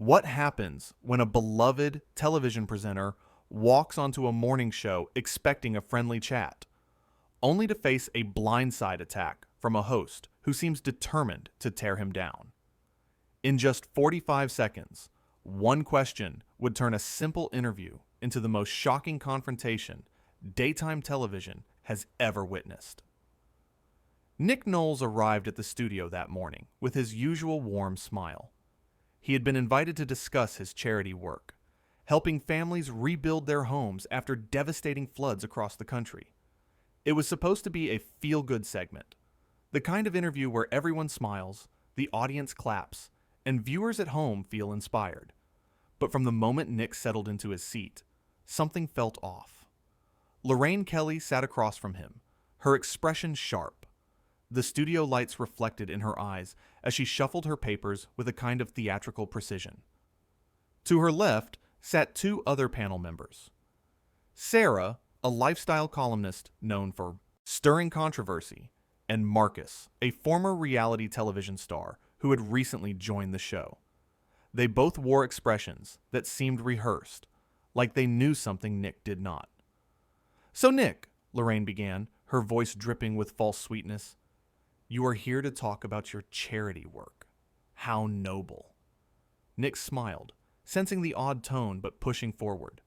What happens when a beloved television presenter walks onto a morning show expecting a friendly chat, only to face a blindside attack from a host who seems determined to tear him down? In just 45 seconds, one question would turn a simple interview into the most shocking confrontation daytime television has ever witnessed. Nick Knowles arrived at the studio that morning with his usual warm smile. He had been invited to discuss his charity work, helping families rebuild their homes after devastating floods across the country. It was supposed to be a feel-good segment, the kind of interview where everyone smiles, the audience claps, and viewers at home feel inspired. But from the moment Nick settled into his seat, something felt off. Lorraine Kelly sat across from him, her expression sharp. The studio lights reflected in her eyes as she shuffled her papers with a kind of theatrical precision. To her left sat two other panel members. Sarah, a lifestyle columnist known for stirring controversy, and Marcus, a former reality television star who had recently joined the show. They both wore expressions that seemed rehearsed, like they knew something Nick did not. "So Nick," Lorraine began, her voice dripping with false sweetness, "you are here to talk about your charity work. How noble." Nick smiled, sensing the odd tone but pushing forward.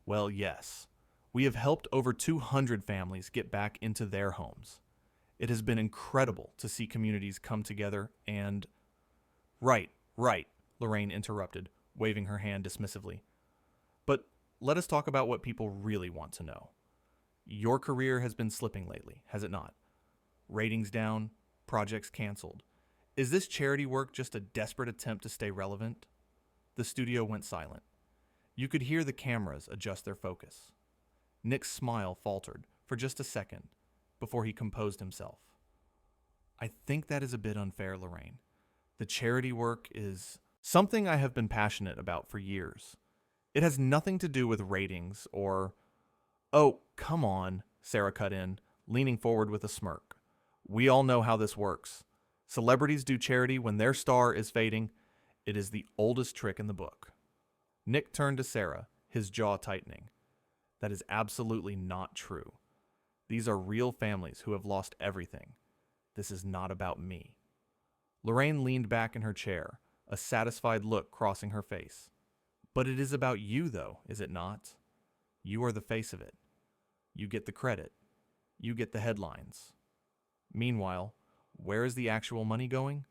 "Well, yes. We have helped over 200 families get back into their homes. It has been incredible to see communities come together and—" Right, Lorraine interrupted, waving her hand dismissively. "But let us talk about what people really want to know. Your career has been slipping lately, has it not? Ratings down, projects canceled. Is this charity work just a desperate attempt to stay relevant?" The studio went silent. You could hear the cameras adjust their focus. Nick's smile faltered for just a second before he composed himself. "I think that is a bit unfair, Lorraine. The charity work is something I have been passionate about for years. It has nothing to do with ratings or—" "Oh, come on," Sarah cut in, leaning forward with a smirk. "We all know how this works. Celebrities do charity when their star is fading. It is the oldest trick in the book." Nick turned to Sarah, his jaw tightening. "That is absolutely not true. These are real families who have lost everything. This is not about me." Lorraine leaned back in her chair, a satisfied look crossing her face. "But it is about you, though, is it not? You are the face of it. You get the credit. You get the headlines. Meanwhile, where is the actual money going?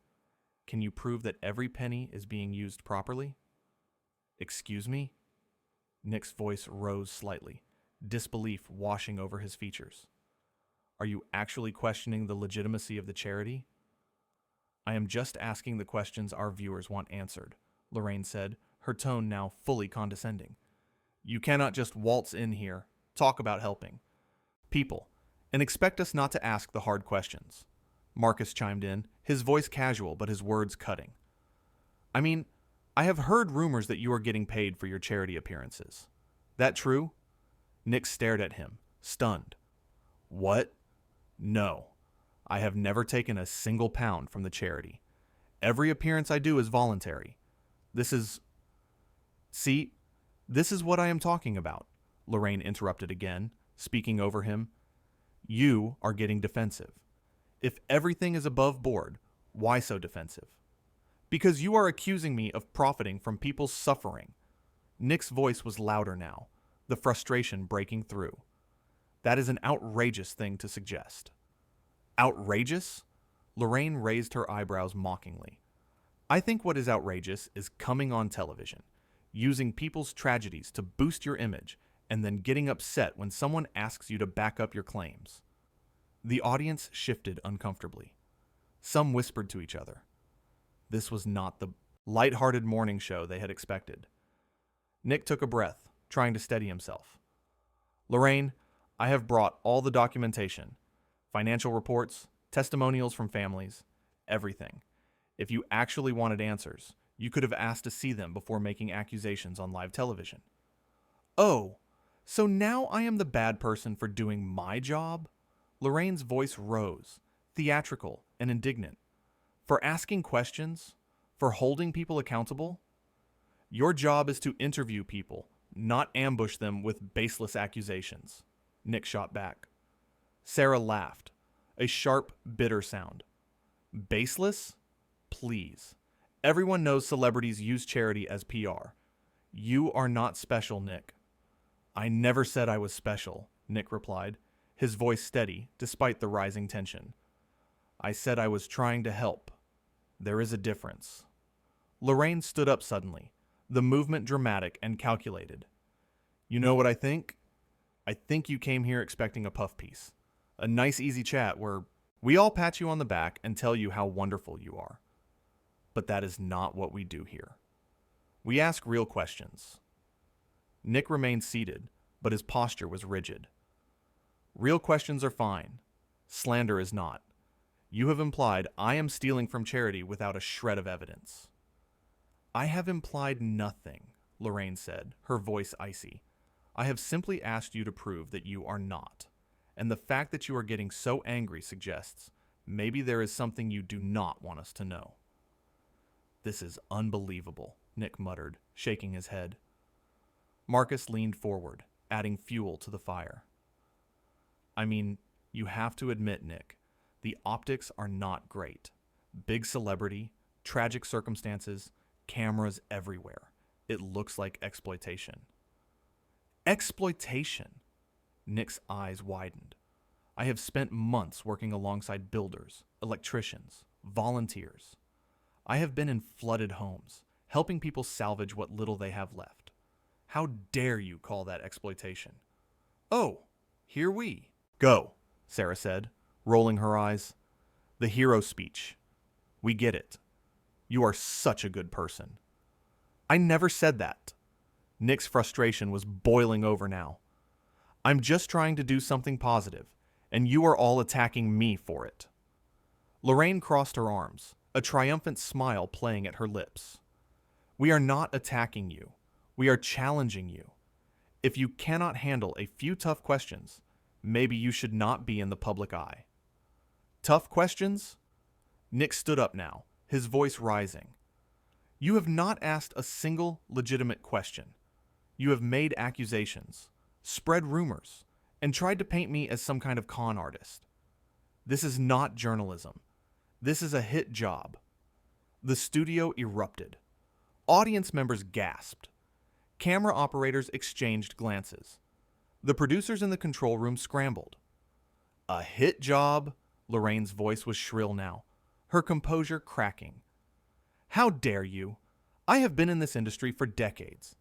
Can you prove that every penny is being used properly?" "Excuse me?" Nick's voice rose slightly, disbelief washing over his features. "Are you actually questioning the legitimacy of the charity?" "I am just asking the questions our viewers want answered," Lorraine said, her tone now fully condescending. "You cannot just waltz in here, talk about helping people, and expect us not to ask the hard questions." Marcus chimed in, his voice casual but his words cutting. "I mean, I have heard rumors that you are getting paid for your charity appearances. That true?" Nick stared at him, stunned. "What? No. I have never taken a single pound from the charity. Every appearance I do is voluntary. This is... See, this is what I am talking about," Lorraine interrupted again, speaking over him. "You are getting defensive. If everything is above board, why so defensive? Because you are accusing me of profiting from people's suffering." Nick's voice was louder now, the frustration breaking through. "That is an outrageous thing to suggest." "Outrageous?" Lorraine raised her eyebrows mockingly. "I think what is outrageous is coming on television, using people's tragedies to boost your image, and then getting upset when someone asks you to back up your claims." The audience shifted uncomfortably. Some whispered to each other. This was not the light-hearted morning show they had expected. Nick took a breath, trying to steady himself. "Lorraine, I have brought all the documentation, financial reports, testimonials from families, everything. If you actually wanted answers, you could have asked to see them before making accusations on live television." "Oh, so now I am the bad person for doing my job?" Lorraine's voice rose, theatrical and indignant. "For asking questions? For holding people accountable? Your job is to interview people, not ambush them with baseless accusations. Nick shot back. Sarah laughed, a sharp, bitter sound. Baseless? Please. Everyone knows celebrities use charity as PR. You are not special, Nick. I never said I was special, Nick replied, his voice steady despite the rising tension. I said I was trying to help. There is a difference. Lorraine stood up suddenly, the movement dramatic and calculated. You know what I think? I think you came here expecting a puff piece. A nice easy chat where we all pat you on the back and tell you how wonderful you are. But that is not what we do here. We ask real questions. Nick remained seated, but his posture was rigid. Real questions are fine. Slander is not. You have implied I am stealing from charity without a shred of evidence. I have implied nothing, Lorraine said, her voice icy. I have simply asked you to prove that you are not. And the fact that you are getting so angry suggests maybe there is something you do not want us to know. This is unbelievable, Nick muttered, shaking his head. Marcus leaned forward, adding fuel to the fire. I mean, you have to admit, Nick, the optics are not great. Big celebrity, tragic circumstances, cameras everywhere. It looks like exploitation. Exploitation? Nick's eyes widened. I have spent months working alongside builders, electricians, volunteers. I have been in flooded homes, helping people salvage what little they have left. How dare you call that exploitation? Oh, here we. Go, Sarah said, rolling her eyes. The hero speech. We get it. You are such a good person. I never said that. Nick's frustration was boiling over now. I'm just trying to do something positive, and you are all attacking me for it. Lorraine crossed her arms, a triumphant smile playing at her lips. We are not attacking you. We are challenging you. If you cannot handle a few tough questions, maybe you should not be in the public eye. Tough questions? Nick stood up now, his voice rising. You have not asked a single legitimate question. You have made accusations, spread rumors, and tried to paint me as some kind of con artist. This is not journalism. This is a hit job. The studio erupted. Audience members gasped. Camera operators exchanged glances. The producers in the control room scrambled. A hit job? Lorraine's voice was shrill now, her composure cracking. How dare you? I have been in this industry for decades.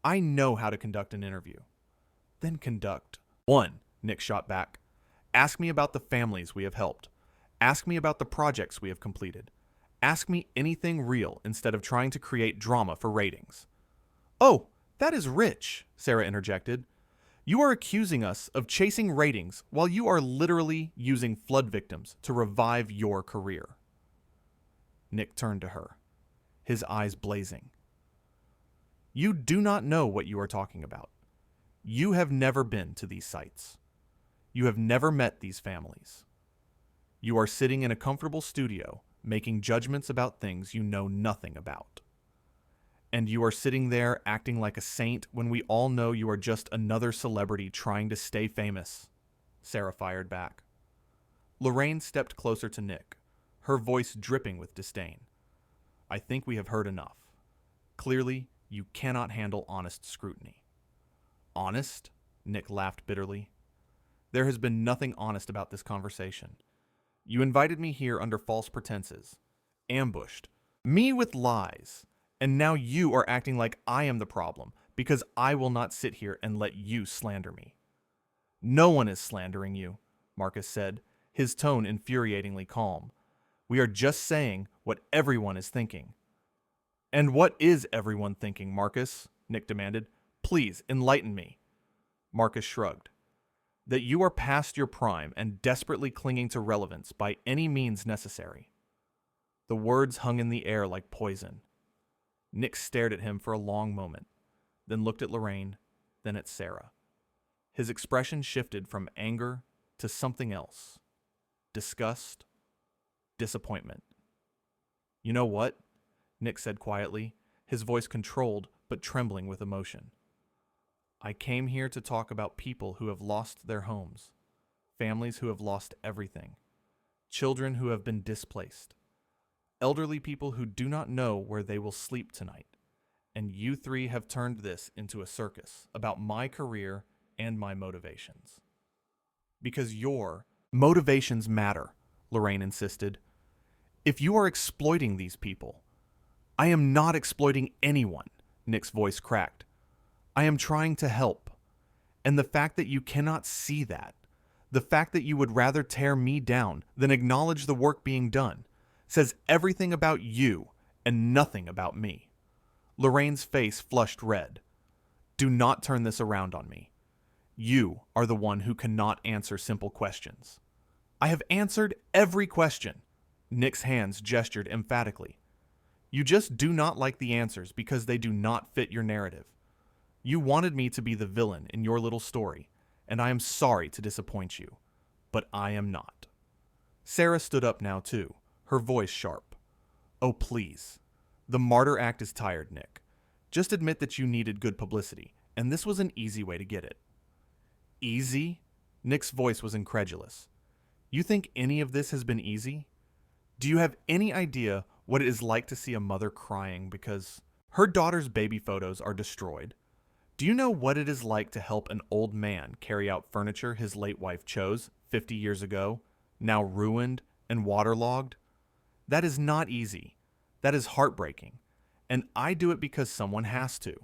I know how to conduct an interview. Then conduct. 1, Nick shot back. Ask me about the families we have helped. Ask me about the projects we have completed. Ask me anything real instead of trying to create drama for ratings. Oh, that is rich, Sarah interjected. You are accusing us of chasing ratings while you are literally using flood victims to revive your career. Nick turned to her, his eyes blazing. You do not know what you are talking about. You have never been to these sites. You have never met these families. You are sitting in a comfortable studio making judgments about things you know nothing about. And you are sitting there acting like a saint when we all know you are just another celebrity trying to stay famous, Sarah fired back. Lorraine stepped closer to Nick, her voice dripping with disdain. I think we have heard enough. Clearly, you cannot handle honest scrutiny. Honest? Nick laughed bitterly. There has been nothing honest about this conversation. You invited me here under false pretenses, ambushed, me with lies, and now you are acting like I am the problem because I will not sit here and let you slander me. No one is slandering you, Marcus said, his tone infuriatingly calm. We are just saying what everyone is thinking. And what is everyone thinking, Marcus? Nick demanded. Please, enlighten me. Marcus shrugged. That you are past your prime and desperately clinging to relevance by any means necessary. The words hung in the air like poison. Nick stared at him for a long moment, then looked at Lorraine, then at Sarah. His expression shifted from anger to something else. Disgust, disappointment. You know what? Nick said quietly, his voice controlled but trembling with emotion. I came here to talk about people who have lost their homes, families who have lost everything, children who have been displaced, elderly people who do not know where they will sleep tonight. And you three have turned this into a circus about my career and my motivations. Because your motivations matter, Lorraine insisted. If you are exploiting these people, I am not exploiting anyone, Nick's voice cracked. I am trying to help. And the fact that you cannot see that, the fact that you would rather tear me down than acknowledge the work being done, says everything about you and nothing about me. Lorraine's face flushed red. Do not turn this around on me. You are the one who cannot answer simple questions. I have answered every question. Nick's hands gestured emphatically. You just do not like the answers because they do not fit your narrative. You wanted me to be the villain in your little story, and I am sorry to disappoint you, but I am not. Sarah stood up now too, her voice sharp. Oh, please. The martyr act is tired, Nick. Just admit that you needed good publicity, and this was an easy way to get it. Easy? Nick's voice was incredulous. You think any of this has been easy? Do you have any idea what it is like to see a mother crying because her daughter's baby photos are destroyed? Do you know what it is like to help an old man carry out furniture his late wife chose 50 years ago, now ruined and waterlogged? That is not easy. That is heartbreaking. And I do it because someone has to.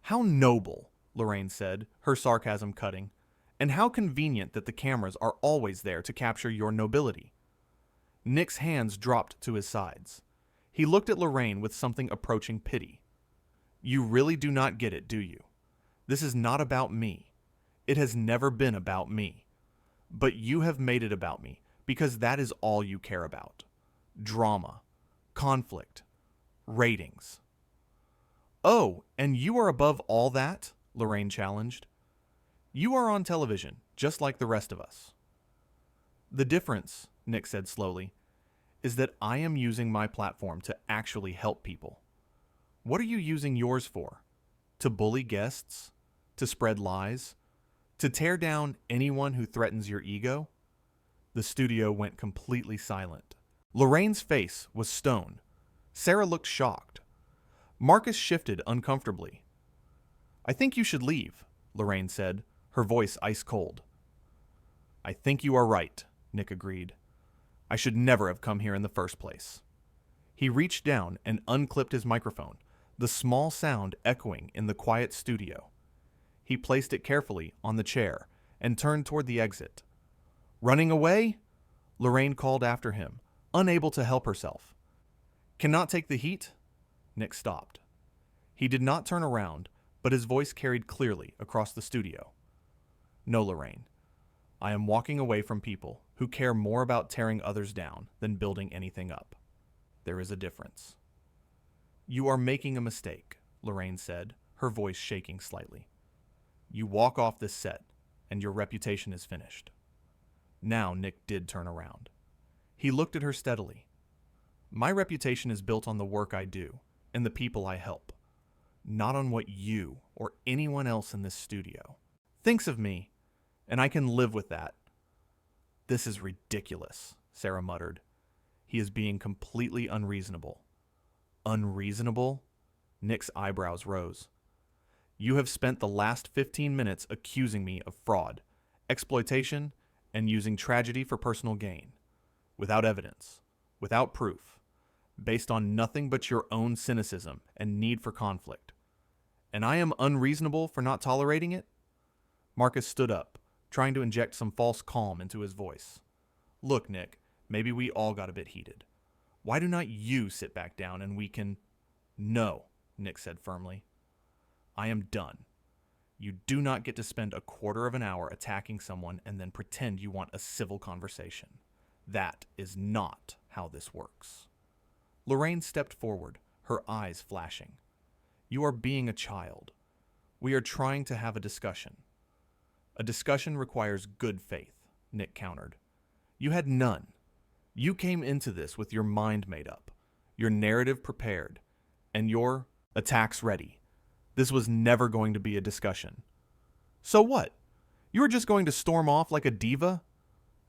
How noble, Lorraine said, her sarcasm cutting. And how convenient that the cameras are always there to capture your nobility. Nick's hands dropped to his sides. He looked at Lorraine with something approaching pity. You really do not get it, do you? This is not about me. It has never been about me. But you have made it about me because that is all you care about. Drama. Conflict. Ratings. Oh, and you are above all that? Lorraine challenged. You are on television, just like the rest of us. The difference, Nick said slowly, is that I am using my platform to actually help people. What are you using yours for? To bully guests? To spread lies? To tear down anyone who threatens your ego? The studio went completely silent. Lorraine's face was stone. Sarah looked shocked. Marcus shifted uncomfortably. I think you should leave, Lorraine said, her voice ice cold. I think you are right, Nick agreed. I should never have come here in the first place. He reached down and unclipped his microphone, the small sound echoing in the quiet studio. He placed it carefully on the chair and turned toward the exit. Running away? Lorraine called after him, unable to help herself. Cannot take the heat? Nick stopped. He did not turn around, but his voice carried clearly across the studio. No, Lorraine. I am walking away from people who care more about tearing others down than building anything up. There is a difference. You are making a mistake, Lorraine said, her voice shaking slightly. You walk off this set, and your reputation is finished. Now Nick did turn around. He looked at her steadily. My reputation is built on the work I do and the people I help, not on what you or anyone else in this studio thinks of me, and I can live with that. This is ridiculous, Sarah muttered. He is being completely unreasonable. Unreasonable? Nick's eyebrows rose. You have spent the last 15 minutes accusing me of fraud, exploitation, and using tragedy for personal gain, without evidence, without proof, based on nothing but your own cynicism and need for conflict. And I am unreasonable for not tolerating it? Marcus stood up, trying to inject some false calm into his voice. Look, Nick, maybe we all got a bit heated. Why do not you sit back down and we can... No, Nick said firmly. I am done. You do not get to spend a quarter of an hour attacking someone and then pretend you want a civil conversation. That is not how this works. Lorraine stepped forward, her eyes flashing. You are being a child. We are trying to have a discussion. A discussion requires good faith, Nick countered. You had none. You came into this with your mind made up, your narrative prepared, and your Attacks ready. This was never going to be a discussion. So what? You were just going to storm off like a diva?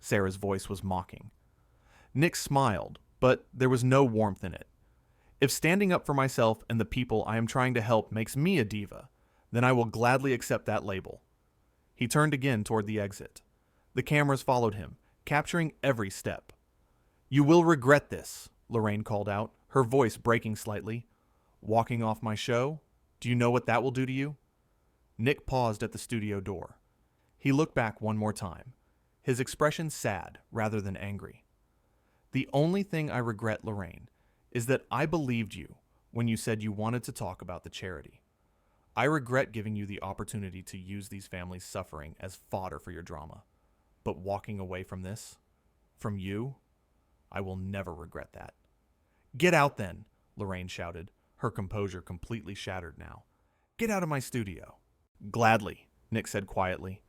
Sarah's voice was mocking. Nick smiled, but there was no warmth in it. If standing up for myself and the people I am trying to help makes me a diva, then I will gladly accept that label. He turned again toward the exit. The cameras followed him, capturing every step. You will regret this, Lorraine called out, her voice breaking slightly. Walking off my show? Do you know what that will do to you? Nick paused at the studio door. He looked back one more time, his expression sad rather than angry. The only thing I regret, Lorraine, is that I believed you when you said you wanted to talk about the charity. I regret giving you the opportunity to use these families' suffering as fodder for your drama. But walking away from this, from you, I will never regret that. Get out then, Lorraine shouted, her composure completely shattered now. Get out of my studio. Gladly, Nick said quietly.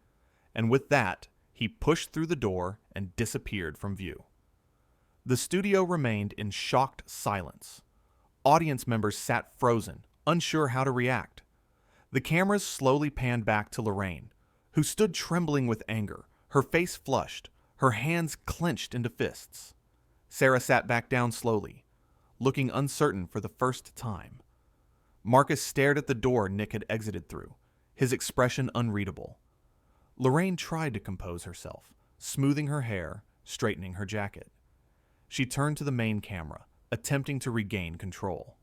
And with that, he pushed through the door and disappeared from view. The studio remained in shocked silence. Audience members sat frozen, unsure how to react. The cameras slowly panned back to Lorraine, who stood trembling with anger, her face flushed, her hands clenched into fists. Sarah sat back down slowly, looking uncertain for the first time. Marcus stared at the door Nick had exited through, his expression unreadable. Lorraine tried to compose herself, smoothing her hair, straightening her jacket. She turned to the main camera, attempting to regain control.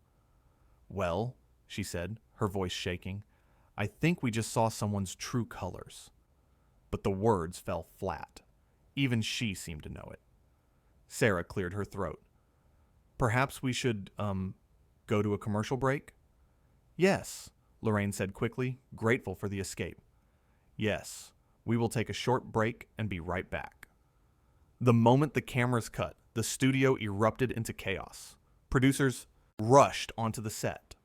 Well, she said, her voice shaking, I think we just saw someone's true colors. But the words fell flat. Even she seemed to know it. Sarah cleared her throat. Perhaps we should, go to a commercial break? Yes, Lorraine said quickly, grateful for the escape. Yes, we will take a short break and be right back. The moment the cameras cut, the studio erupted into chaos. Producers rushed onto the set.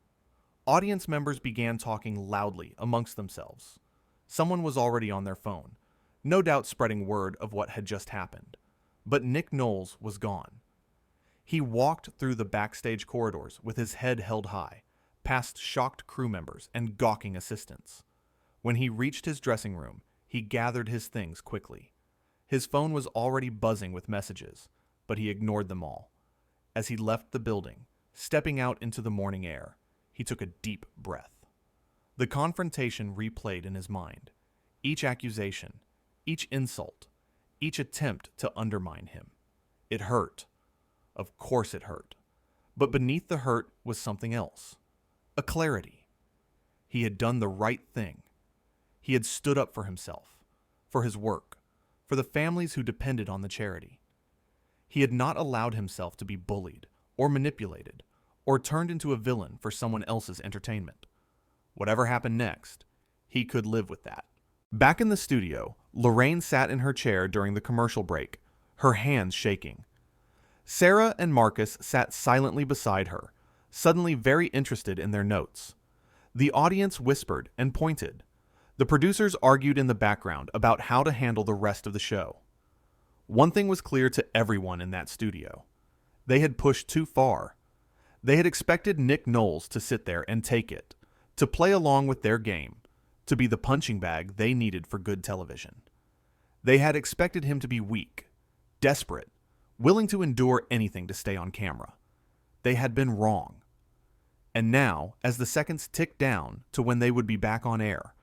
Audience members began talking loudly amongst themselves. Someone was already on their phone, no doubt spreading word of what had just happened. But Nick Knowles was gone. He walked through the backstage corridors with his head held high, past shocked crew members and gawking assistants. When he reached his dressing room, he gathered his things quickly. His phone was already buzzing with messages, but he ignored them all. As he left the building, stepping out into the morning air, he took a deep breath. The confrontation replayed in his mind. Each accusation, each insult, each attempt to undermine him. It hurt. Of course it hurt. But beneath the hurt was something else. A clarity. He had done the right thing. He had stood up for himself, for his work, for the families who depended on the charity. He had not allowed himself to be bullied or manipulated or turned into a villain for someone else's entertainment. Whatever happened next, he could live with that. Back in the studio, Lorraine sat in her chair during the commercial break, her hands shaking. Sarah and Marcus sat silently beside her, suddenly very interested in their notes. The audience whispered and pointed. The producers argued in the background about how to handle the rest of the show. One thing was clear to everyone in that studio. They had pushed too far. They had expected Nick Knowles to sit there and take it, to play along with their game, to be the punching bag they needed for good television. They had expected him to be weak, desperate, willing to endure anything to stay on camera. They had been wrong. And now, as the seconds ticked down to when they would be back on air,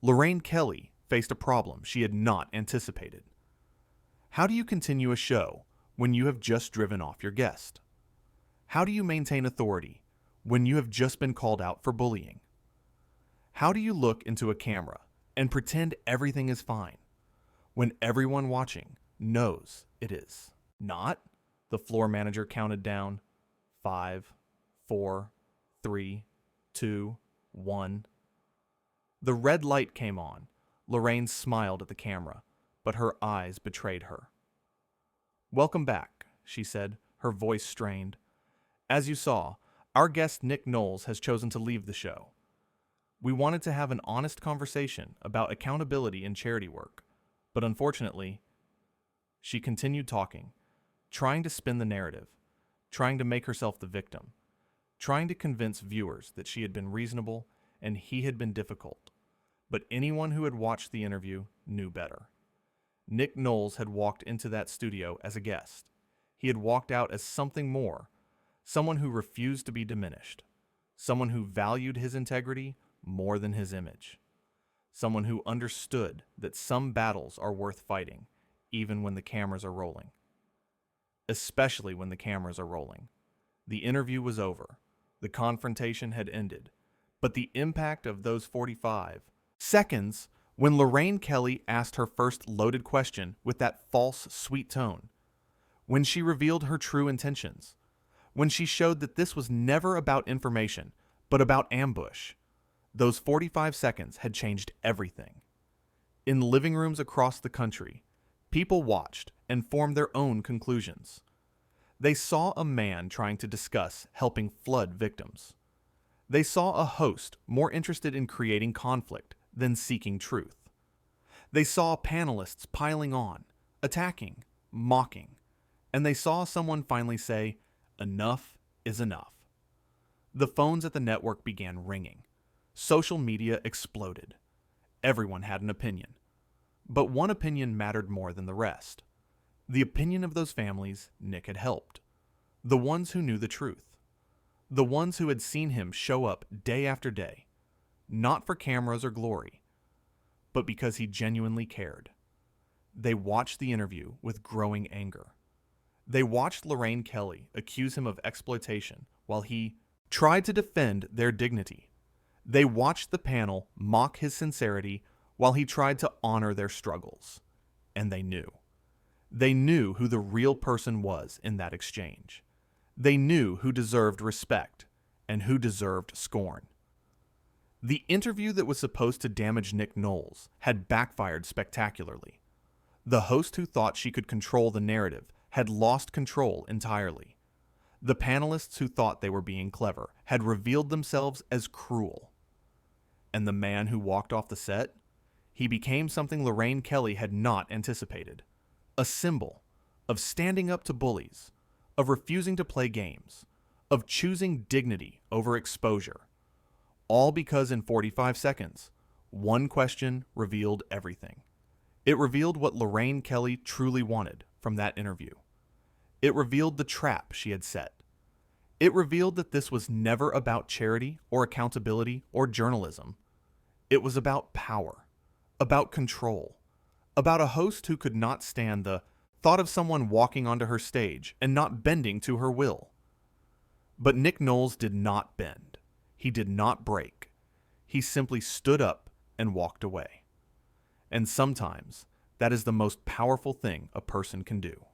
Lorraine Kelly faced a problem she had not anticipated. How do you continue a show when you have just driven off your guest? How do you maintain authority when you have just been called out for bullying? How do you look into a camera and pretend everything is fine when everyone watching knows it is not? The floor manager counted down. 5, 4, 3, 2, 1. The red light came on. Lorraine smiled at the camera, but her eyes betrayed her. Welcome back, she said, her voice strained. As you saw, our guest Nick Knowles has chosen to leave the show. We wanted to have an honest conversation about accountability in charity work, but unfortunately, she continued talking, trying to spin the narrative, trying to make herself the victim. trying to convince viewers that she had been reasonable and he had been difficult. But anyone who had watched the interview knew better. Nick Knowles had walked into that studio as a guest. He had walked out as something more, someone who refused to be diminished, someone who valued his integrity more than his image, someone who understood that some battles are worth fighting, even when the cameras are rolling. Especially when the cameras are rolling. The interview was over. The confrontation had ended. But the impact of those 45 seconds, when Lorraine Kelly asked her first loaded question with that false, sweet tone, when she revealed her true intentions, when she showed that this was never about information, but about ambush, those 45 seconds had changed everything. In living rooms across the country, people watched and formed their own conclusions. They saw a man trying to discuss helping flood victims. They saw a host more interested in creating conflict than seeking truth. They saw panelists piling on, attacking, mocking, and they saw someone finally say, "Enough is enough." The phones at the network began ringing. Social media exploded. Everyone had an opinion. But one opinion mattered more than the rest. The opinion of those families Nick had helped. The ones who knew the truth. The ones who had seen him show up day after day, not for cameras or glory, but because he genuinely cared. They watched the interview with growing anger. They watched Lorraine Kelly accuse him of exploitation while he tried to defend their dignity. They watched the panel mock his sincerity while he tried to honor their struggles. And they knew. They knew who the real person was in that exchange. They knew who deserved respect and who deserved scorn. The interview that was supposed to damage Nick Knowles had backfired spectacularly. The host who thought she could control the narrative had lost control entirely. The panelists who thought they were being clever had revealed themselves as cruel. And the man who walked off the set, he became something Lorraine Kelly had not anticipated. A symbol of standing up to bullies, of refusing to play games, of choosing dignity over exposure. All because in 45 seconds, one question revealed everything. It revealed what Lorraine Kelly truly wanted from that interview. It revealed the trap she had set. It revealed that this was never about charity or accountability or journalism. It was about power, about control, about a host who could not stand the thought of someone walking onto her stage and not bending to her will. But Nick Knowles did not bend. He did not break. He simply stood up and walked away. And sometimes that is the most powerful thing a person can do.